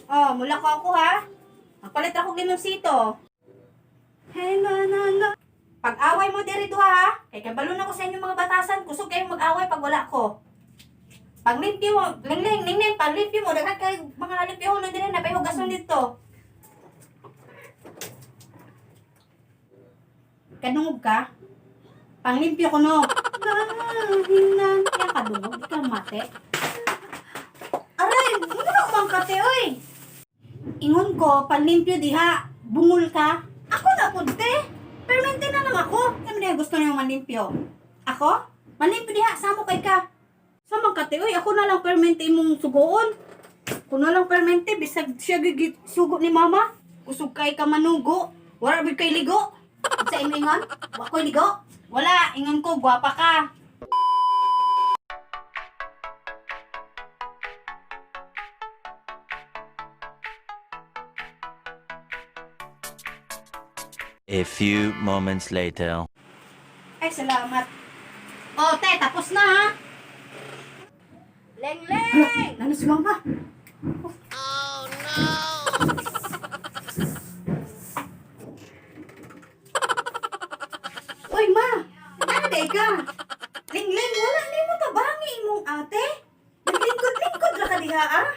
Oh, mula ko ako ha. Magpalit ako limonsito. Hey, na. Pag-away mo diri duha ha. Kay kabalo na ko sa inyong mga batasan. Kusog kayong mag-away pag wala ko. Pag limpyo mo, ning, pag limpyo mo, daghan kay mga limpyo na din na pahihugason dito. Kadungog ka? Panglimpyo ko no. Hinan. Kaya kadungog, di ka mate. Aray, ano na umang kate, oy? Ingon ko, panlimpyo diha, bungol ka. Ako na po, te. Permente na lang ako. Ano na gusto niyo manlimpyo? Ako? Manlimpyo diha, samo kay ka. Samang kate, oy, ako na lang permente imong sugoon. Ako na lang permente, bisag siya gigit sugo ni mama. Kusog kay ka manugo. Wala big kay ligo. Sa ingon, wa ko'y ligo. Wala, ingon ko, gwapa ka. A few moments later. Ay, salamat. Oh, te, tapos na ha. Leng! Ano si mama? Oh, no! Uy, ma! Nanday ka! Leng, wala ni mo tabangi imong ate. Naglingkod-lingkod ra ka diha, ah?